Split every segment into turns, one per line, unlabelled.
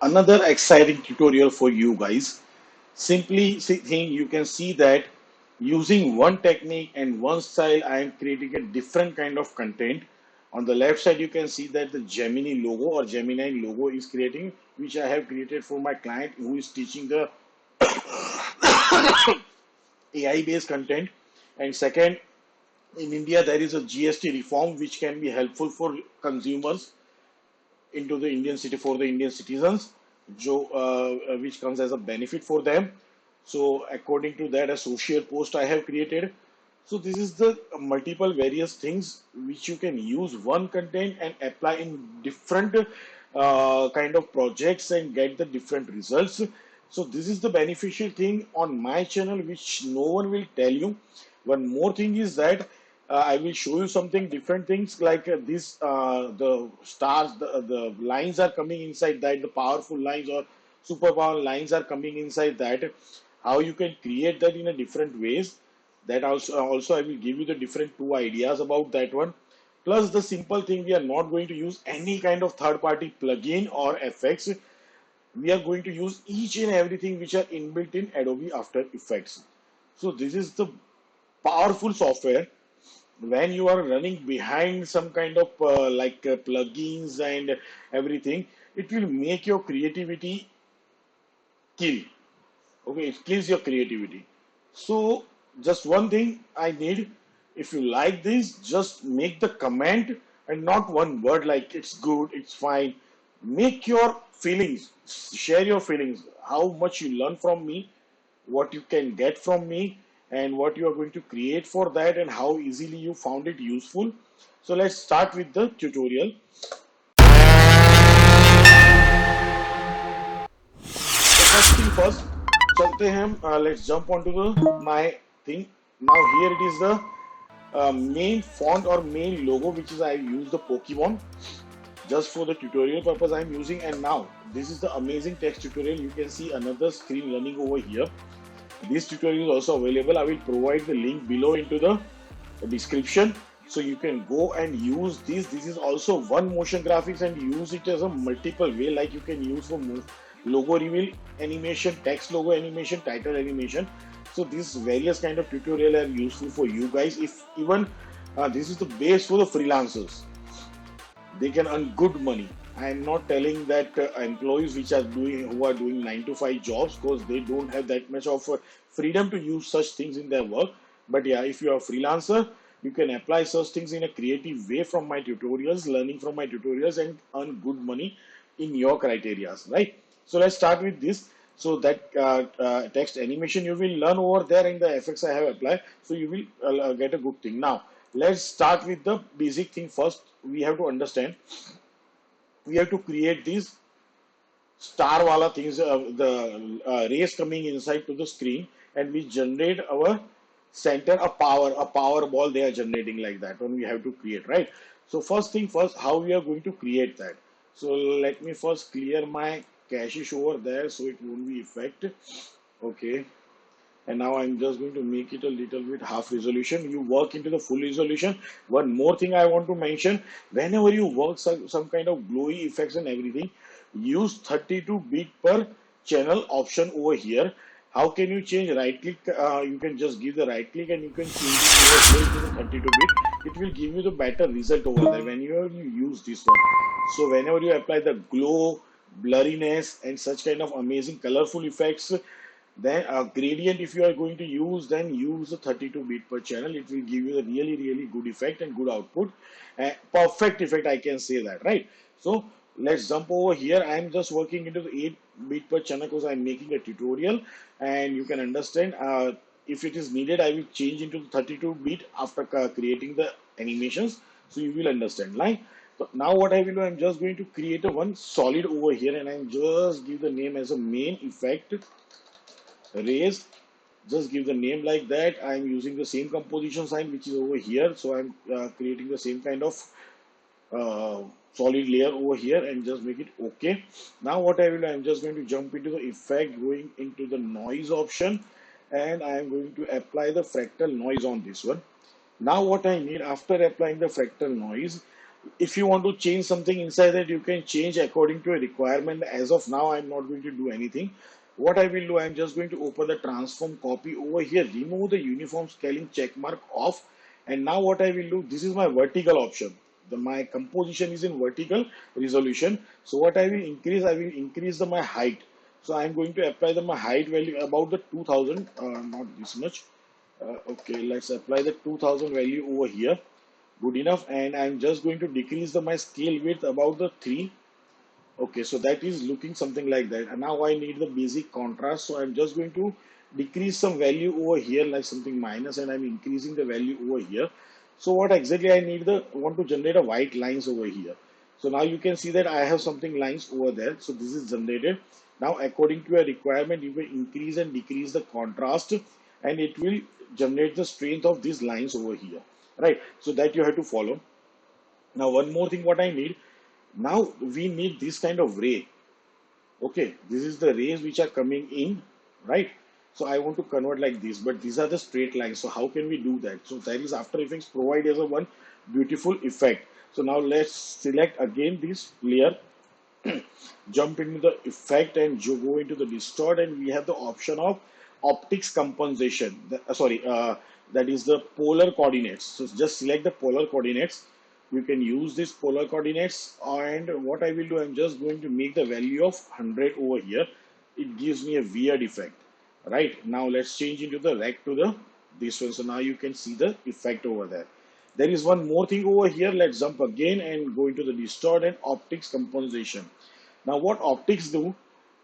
another exciting tutorial for you guys. Simply thing you can see that using one technique and one style, I am creating a different kind of content. On the left side, you can see that the Gemini logo or Gemini logo is creating, which I have created for my client who is teaching the AI based content. And second, in India, there is a GST reform which can be helpful for consumers into the Indian city for the Indian citizens, which comes as a benefit for them. So according to that, a social post I have created. So this is the multiple various things which you can use one content and apply in different kind of projects and get the different results. So this is the beneficial thing on my channel, which no one will tell you. One more thing is that I will show you something different things like this. The stars, the lines are coming inside that. The powerful lines or superpower lines are coming inside that. How you can create that in a different ways. That also I will give you the different two ideas about that one. Plus the simple thing, we are not going to use any kind of third party plugin or effects. We are going to use each and everything which are inbuilt in Adobe After Effects. So this is the powerful software when you are running behind some kind of plugins and everything. It will make your creativity kill. Okay, it kills your creativity. So just one thing I need, if you like this, just make the comment and not one word like it's good, it's fine. Make your feelings, share your feelings, how much you learn from me, what you can get from me, and what you are going to create for that, and how easily you found it useful. So let's start with the tutorial. So first thing first, चलते हैं हम, let's jump onto the my thing. Now here it is the main font or main logo, which is I use the Pokemon just for the tutorial purpose I am using. And now this is the amazing text tutorial. You can see another screen running over here. This tutorial is also available. I will provide the link below into the description, so you can go and use this. This is also one motion graphics and use it as a multiple way, like you can use for logo reveal animation, text logo animation, title animation. So these various kind of tutorial are useful for you guys. If even this is the base for the freelancers, they can earn good money. I am not telling that employees which are doing who are doing 9 to 5 jobs, because they don't have that much of freedom to use such things in their work. But yeah, if you are a freelancer, you can apply such things in a creative way from my tutorials, learning from my tutorials, and earn good money in your criterias, right? So let's start with this. So that text animation you will learn over there in the effects I have applied. So you will get a good thing. Now let's start with the basic thing first. We have to understand, we have to create these star wala things, the rays coming inside to the screen, and we generate our center, a power ball they are generating like that one we have to create, right? So first thing first, how we are going to create that. So let me first clear my caches over there so it won't be affect. Okay, and now I'm just going to make it a little bit half resolution. You work into the full resolution. One more thing I want to mention, whenever you work some kind of glowy effects and everything, use 32-bit per channel option over here. How can you change? Right click, you can just give the right click and you can change it over here to the 32-bit. It will give you the better result over there when you use this one. So whenever you apply the glow, blurriness, and such kind of amazing colorful effects, then a gradient, if you are going to use, then use the 32-bit per channel. It will give you a really good effect and good output, perfect effect, I can say that, right? So let's jump over here. I am just working into the 8-bit per channel because I'm making a tutorial, and you can understand, if it is needed, I will change into the 32-bit after creating the animations, so you will understand, like. So now what I will do, I'm just going to create a one solid over here, and I'm just give the name as a main effect raise. Just give the name like that. I'm using the same composition sign which is over here, so I'm creating the same kind of uh, solid layer over here, and just make it okay. Now what I will do, I'm just going to jump into the effect, going into the noise option, and I'm going to apply the fractal noise on this one. Now what I need, after applying the fractal noise, If you want to change something inside that, you can change according to a requirement. As of now, I'm not going to do anything. What I will do, I'm just going to open the transform copy over here, remove the uniform scaling check mark off. And now what I will do, this is my vertical option. My composition is in vertical resolution. So what I will increase my height. So I'm going to apply my height value about the 2000, not this much. Okay, let's apply the 2000 value over here. Good enough. And I'm just going to decrease my scale width about the 3. Okay, so that is looking something like that. And now I need the basic contrast. So I'm just going to decrease some value over here, like something minus, and I'm increasing the value over here. So what exactly I need, want to generate a white lines over here. So now you can see that I have something lines over there. So this is generated. Now according to a requirement, you can increase and decrease the contrast, and it will generate the strength of these lines over here. Right. So that you have to follow. Now one more thing what I need. Now we need this kind of ray. Okay, this is the rays which are coming in, right? So I want to convert like this, but these are the straight lines. So how can we do that? So that is After Effects provide as a one beautiful effect. So now let's select again this layer, jump into the effect and go into the distort, and we have the option of optics compensation. That is the polar coordinates. So just select the polar coordinates. You can use this polar coordinates, and what I will do, I'm just going to make the value of 100 over here. It gives me a weird effect. Right, now let's change into the rect to the this one. So now you can see the effect over there. There is one more thing over here. Let's jump again and go into the distort and optics compensation. Now what optics do,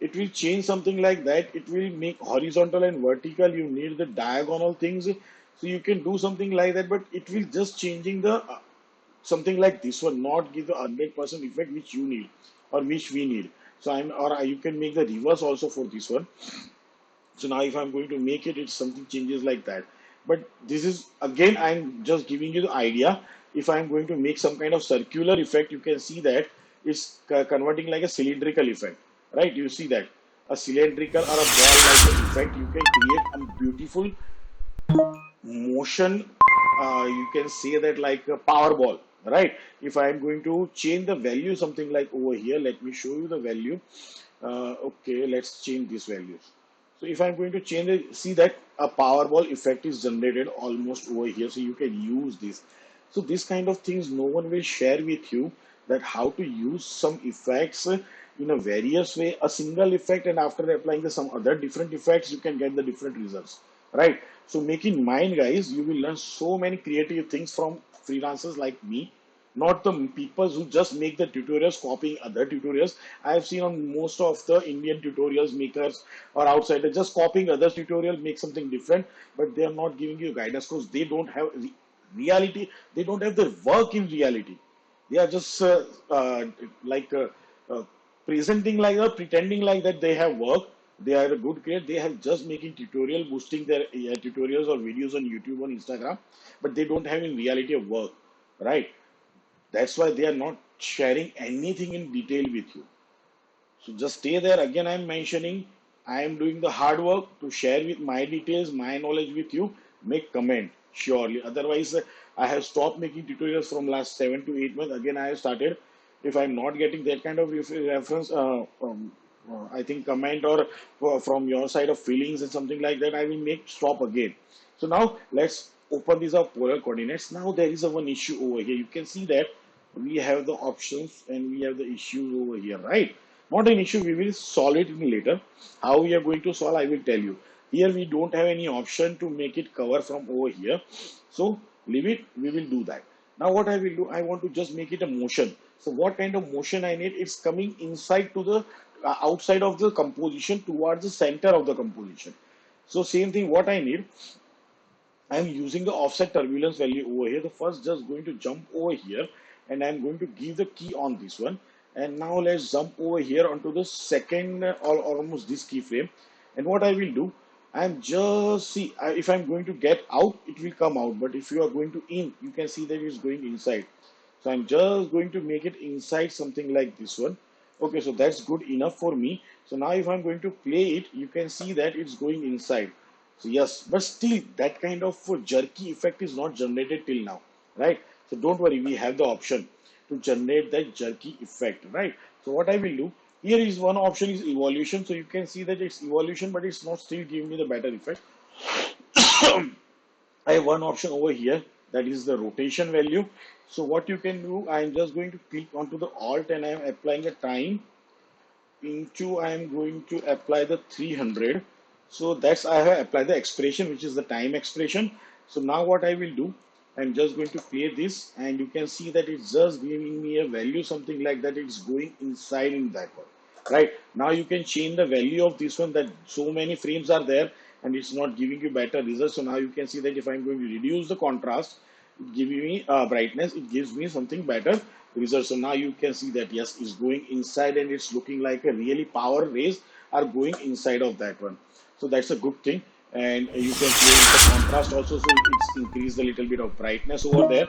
it will change something like that. It will make horizontal and vertical. You need the diagonal things. So you can do something like that, but it will just changing the something like this one, not give the 100% effect which you need or which we need. So you can make the reverse also for this one. So now if I'm going to make it, it's something changes like that. But this is again, I'm just giving you the idea. If I'm going to make some kind of circular effect, you can see that it's converting like a cylindrical effect, right? You see that a cylindrical or a ball like effect, you can create a beautiful motion. You can say that like a powerball, right? If I am going to change the value something like over here, let me show you the value. Okay, let's change these values. So if I'm going to change it, see that a powerball effect is generated almost over here. So you can use this. So this kind of things no one will share with you, that how to use some effects in a various way, a single effect, and after applying some other different effects, you can get the different results, right? So make in mind, guys, you will learn so many creative things from freelancers like me, not the people who just make the tutorials copying other tutorials. I have seen on most of the Indian tutorials makers or outsiders just copying others tutorial, make something different, but they are not giving you guidance because they don't have reality. They don't have the work in reality. They are just like uh, presenting like or pretending like that they have work. They are a good creator. They have just making tutorial, boosting their tutorials or videos on YouTube, on Instagram, but they don't have in reality of work, right? That's why they are not sharing anything in detail with you. So just stay there. Again, I'm mentioning I am doing the hard work to share with my details, my knowledge with you. Make comment surely. Otherwise, I have stopped making tutorials from last 7 to 8 months. Again, I have started. If I'm not getting that kind of reference, I think comment or from your side of feelings and something like that, I will make stop again. So now let's open these up polar coordinates. Now there is a one issue over here. You can see that we have the options and we have the issues over here, right? Not an issue, we will solve it in later. How we are going to solve, I will tell you. Here we don't have any option to make it cover from over here. So leave it, we will do that. Now what I will do, I want to just make it a motion. So what kind of motion I need? It's coming inside to the outside of the composition towards the center of the composition. So same thing what I need, I'm using the offset turbulence value over here. The first just going to jump over here, and I'm going to give the key on this one. And now let's jump over here onto the second or almost this keyframe. And what I will do, I'm just see if I'm going to get out, it will come out. But if you are going to in, you can see that it's going inside. So I'm just going to make it inside something like this one. Okay, so that's good enough for me. So now if I'm going to play it, you can see that it's going inside. So yes, but still that kind of jerky effect is not generated till now, right? So don't worry, we have the option to generate that jerky effect, right? So what I will do here is one option is evolution. So you can see that it's evolution, but it's not still giving me the better effect. I have one option over here, that is the rotation value. So what you can do, I am just going to click onto the alt and I am applying a time into, I am going to apply the 300. So that's, I have applied the expression, which is the time expression. So now what I will do, I'm just going to play this and you can see that it's just giving me a value, something like that. It's going inside in that one, right? Now you can change the value of this one, that so many frames are there and it's not giving you better results. So now you can see that if I'm going to reduce the contrast, giving me brightness, it gives me something better result. So now you can see that yes, it's going inside and it's looking like a really power rays are going inside of that one. So that's a good thing. And you can change the contrast also, so it's increased a little bit of brightness over there.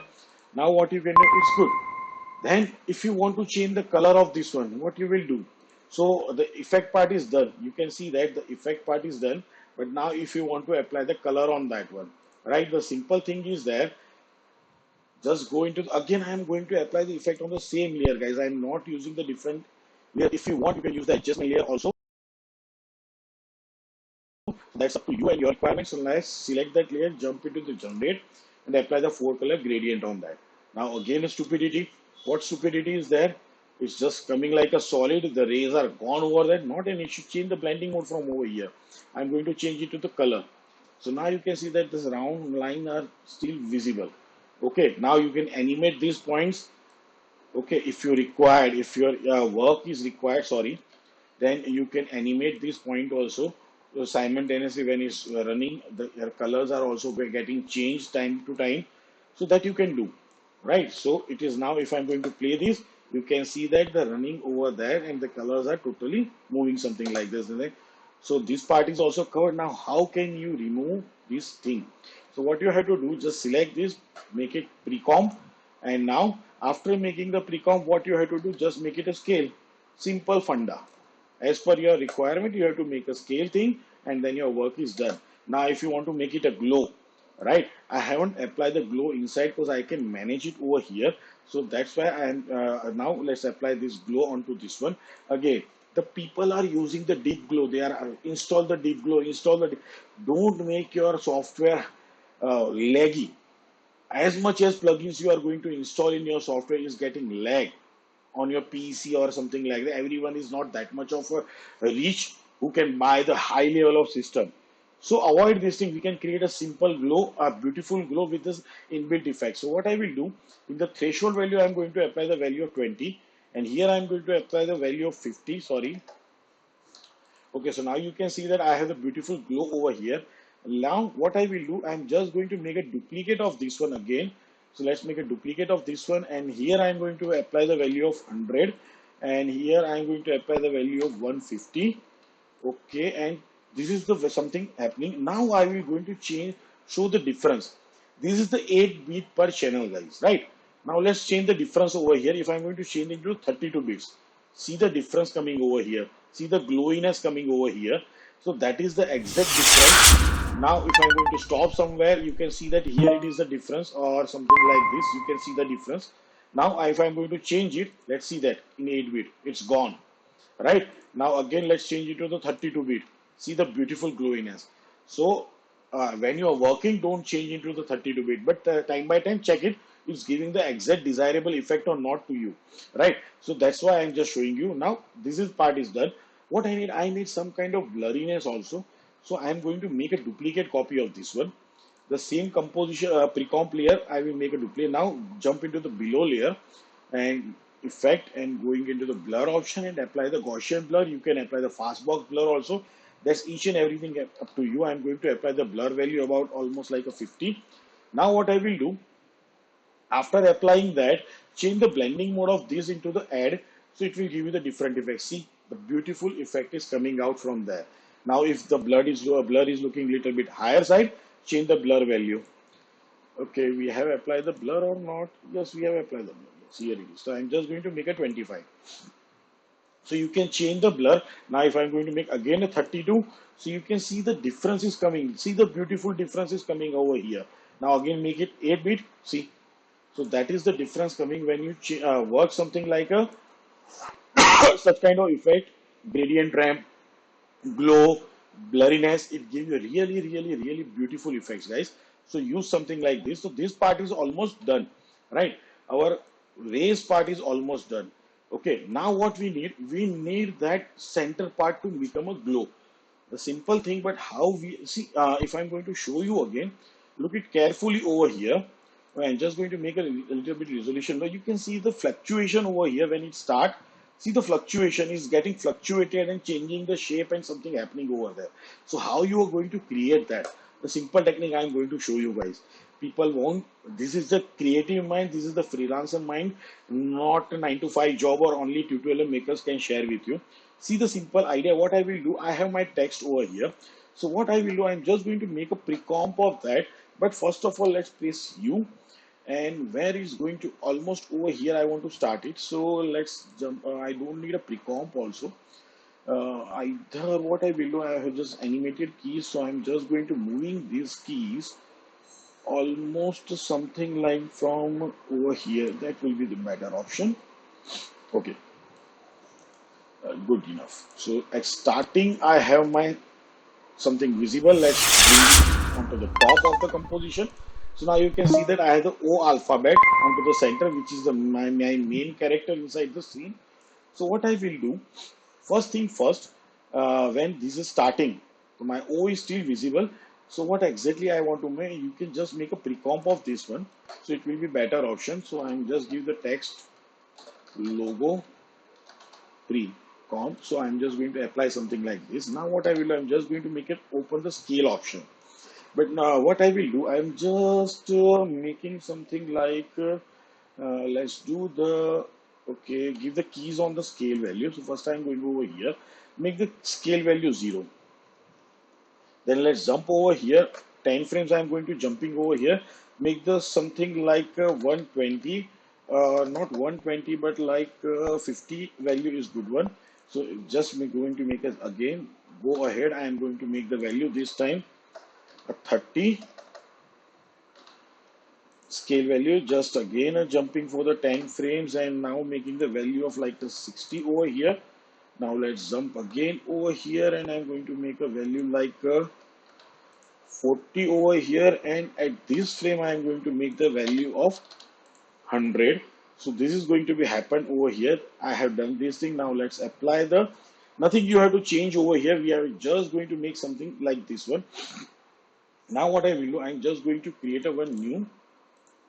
Now what you can do, it's good. Then if you want to change the color of this one, what you will do, so the effect part is done, you can see that the effect part is done. But now if you want to apply the color on that one, right, the simple thing is there, just go into again, I am going to apply the effect on the same layer, guys. I am not using the different layer. If you want, you can use the adjustment layer also. That's up to you and your requirements. So let's select that layer, jump into the generate and apply the 4-color gradient on that. Now again, a stupidity. What stupidity is there? It's just coming like a solid. The rays are gone over that. Not an issue. Change the blending mode from over here. I'm going to change it to the color. So now you can see that this round line are still visible. Okay, now you can animate these points. Okay, if you required, if your work is required, sorry, then you can animate this point also. So simultaneously when it's running, your colors are also getting changed time to time, so that you can do, right? So it is now, if I'm going to play this, you can see that the running over there and the colors are totally moving, something like this, isn't it? So this part is also covered. Now how can you remove this thing? So what you have to do, just select this, make it pre-comp, and now after making the pre-comp, what you have to do, just make it a scale. Simple funda. As per your requirement, you have to make a scale thing and then your work is done. Now if you want to make it a glow, right, I haven't applied the glow inside because I can manage it over here. So that's why I am now let's apply this glow onto this one. Again, the people are using the deep glow. They are install the deep glow, install the don't make your software laggy. As much as plugins you are going to install in your software is getting lag on your PC or something like that. Everyone is not that much of a reach who can buy the high level of system. So avoid this thing. We can create a simple glow, a beautiful glow with this inbuilt effect. So what I will do, in the threshold value, I'm going to apply the value of 20. And here I'm going to apply the value of 50, sorry. Okay, so now you can see that I have the beautiful glow over here. Now what I will do, I'm just going to make a duplicate of this one again. So let's make a duplicate of this one, and here I'm going to apply the value of 100, and here I'm going to apply the value of 150. Okay, and this is the something happening. Now I will going to change, show the difference. This is the 8 bit per channel, guys, right? Now let's change the difference over here. If I'm going to change it to 32 bits, see the difference coming over here. See the glowiness coming over here. So that is the exact difference. Now if I'm going to stop somewhere, you can see that here it is the difference or something like this. You can see the difference. Now if I'm going to change it, let's see that in 8 bit, it's gone. Right? Now again, let's change it to the 32 bit. See the beautiful glowiness. So when you are working, don't change into the 32 bit, but time by time check it. It's giving the exact desirable effect or not to you, right? So that's why I'm just showing you. Now this is part is done. What I need some kind of blurriness also. So I'm going to make a duplicate copy of this one. The same composition pre-comp layer, I will make a duplicate. Now jump into the below layer and effect and going into the blur option and apply the Gaussian blur. You can apply the fastbox blur also. That's each and everything up to you. I'm going to apply the blur value about almost like a 50. Now what I will do, after applying that, change the blending mode of this into the add, so it will give you the different effects. See, the beautiful effect is coming out from there. Now if the blur is looking a little bit higher side, change the blur value. Okay, we have applied the blur or not? Yes, we have applied the blur. Yes, here it is. So I'm just going to make a 25. So you can change the blur. Now if I'm going to make again a 32, so you can see the difference is coming. See the beautiful difference is coming over here. Now again make it 8 bit. See, So that is the difference coming when you work something like a such kind of effect, gradient ramp, glow, blurriness. It gives you really beautiful effects, guys. So use something like this. So this part is almost done, right? Our raise part is almost done. Okay, now what we need that center part to become a glow. The simple thing, but how we see, if I'm going to show you again, look it carefully over here. I'm just going to make a little bit resolution, but you can see the fluctuation over here when it start. See, the fluctuation is getting fluctuated and changing the shape and something happening over there. So how you are going to create that? The simple technique I'm going to show you guys. People want, this is the creative mind, this is the freelancer mind, not a 9 to 5 job or only tutorial makers can share with you. See the simple idea. What I will do, I have my text over here. So what I will do, I'm just going to make a pre-comp of that. But first of all, let's press U, and where is going to almost over here. I want to start it. So let's jump. I don't need a pre-comp also. Either what I will do, I have just animated keys. So I'm just going to moving these keys almost something like from over here. That will be the better option. Okay, good enough. So at starting, I have my something visible. Let's bring it onto the top of the composition. So now you can see that I have the O alphabet onto the center, which is my main character inside the scene. So what I will do, first thing first, when this is starting, so my O is still visible. So what exactly I want to make, you can just make a pre-comp of this one. So it will be better option. So I'm just give the text logo pre-comp. So I'm just going to apply something like this. Now what I will do, I'm just going to make it open the scale option. But now what I will do, I'm just making something like, let's do the, okay, give the keys on the scale value. So first I'm going to over here, make the scale value 0. Then let's jump over here. 10 frames I'm going to jumping over here. Make the something like 120, not 120, but like 50 value is good one. So just going to make it again. Go ahead. I am going to make the value this time a 30 scale value. Just again jumping for the 10 frames and now making the value of like the 60 over here. Now let's jump again over here and I'm going to make a value like 40 over here, and at this frame I am going to make the value of 100. So this is going to be happen over here. I have done this thing. Now let's apply the, nothing you have to change over here. We are just going to make something like this one. Now what I will do, I'm just going to create a one new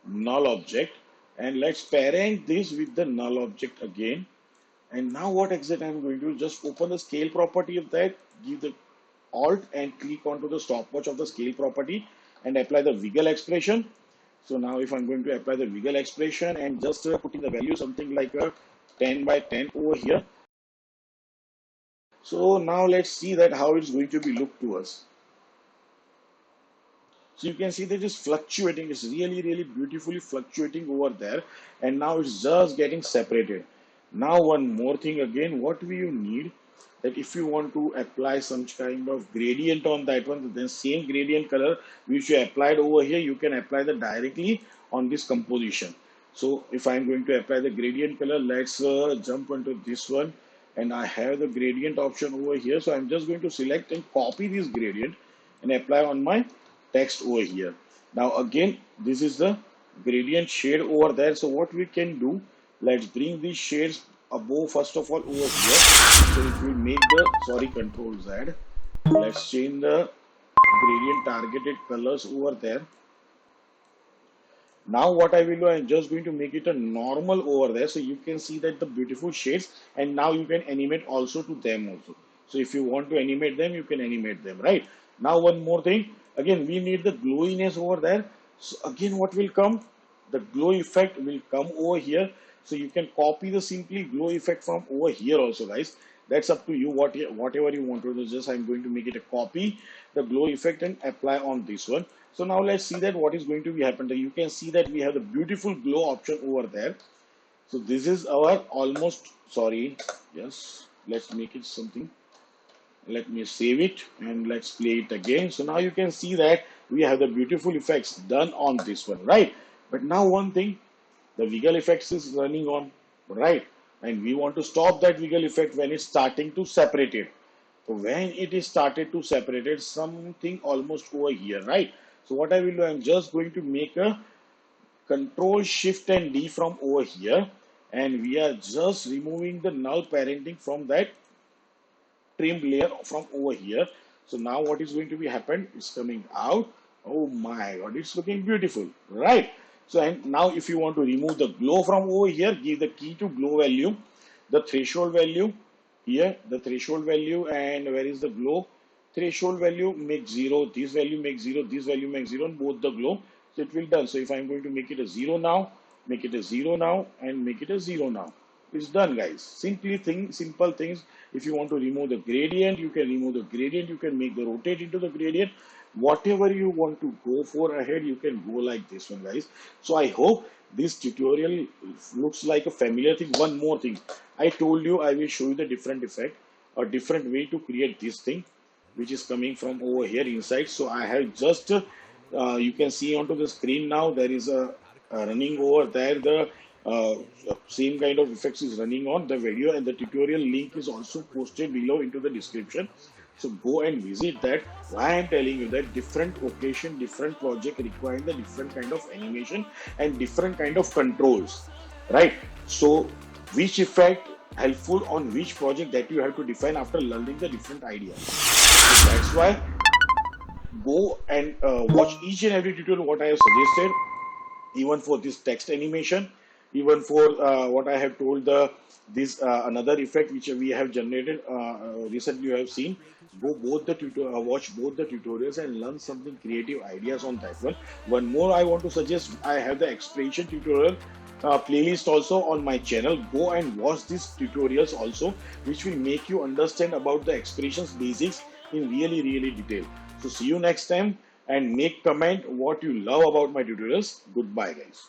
null object, and let's parent this with the null object again. And now what exactly I'm going to just open the scale property of that, give the Alt and click onto the stopwatch of the scale property and apply the wiggle expression. So now if I'm going to apply the wiggle expression and just putting the value something like a 10 by 10 over here. So now let's see that how it's going to be look to us. So you can see that it's fluctuating. It's really beautifully fluctuating over there. And now it's just getting separated. Now one more thing again, what do you need? That if you want to apply some kind of gradient on that one, then same gradient color which you applied over here, you can apply that directly on this composition. So if I'm going to apply the gradient color, let's jump into this one. And I have the gradient option over here. So I'm just going to select and copy this gradient and apply on my text over here. Now again, this is the gradient shade over there. So what we can do, let's bring these shades above first of all over here. So it will make the, sorry, Control Z. Let's change the gradient targeted colors over there. Now what I will do, I'm just going to make it a normal over there. So you can see that the beautiful shades, and now you can animate also to them also. So if you want to animate them, you can animate them, right? Now one more thing, again, we need the glowiness over there. So again, what will come? The glow effect will come over here. So you can copy the simply glow effect from over here also, guys. That's up to you, whatever you want to do. Just I'm going to make it a copy, the glow effect, and apply on this one. So now let's see that what is going to be happening. You can see that we have the beautiful glow option over there. So this is our almost, sorry, yes, let's make it something. Let me save it and let's play it again. So now you can see that we have the beautiful effects done on this one, right? But now one thing, The wiggle effects is running on, right? And we want to stop that wiggle effect when it's starting to separate it. So when it is started to separate it, something almost over here, right? So what I will do, I'm just going to make a Control Shift and D from over here, and we are just removing the null parenting from that trimmed layer from over here. So now what is going to be happened? It's coming out. Oh my God, it's looking beautiful, right? So and now if you want to remove the glow from over here, give the key to glow value, the threshold value here, the threshold value, and where is the glow? Threshold value make 0, this value make 0, this value make 0, and both the glow. So it will done. So if I'm going to make it a 0 now, make it a 0 now, and make it a 0 now. It's done, guys. Simple things. If you want to remove the gradient, you can remove the gradient. You can make the rotate into the gradient. Whatever you want to go for ahead, you can go like this one, guys. So I hope this tutorial looks like a familiar thing. One more thing. I told you I will show you the different effect, a different way to create this thing, which is coming from over here inside. So I have just, you can see onto the screen now, there is a running over there. The uh, same kind of effects is running on the video, and the tutorial link is also posted below into the description. So go and visit that. Why I'm telling you that different occasion, different project requiring the different kind of animation and different kind of controls, right? So which effect helpful on which project, that you have to define after learning the different ideas. So that's why go and watch each and every tutorial what I have suggested, even for this text animation, even for what I have told, the this another effect which we have generated recently you have seen. Go both the watch both the tutorials and learn something creative ideas on that one. One more I want to suggest, I have the expression tutorial playlist also on my channel. Go and watch these tutorials also, which will make you understand about the expressions basics in really detail. So see you next time, and make comment what you love about my tutorials. Goodbye, guys.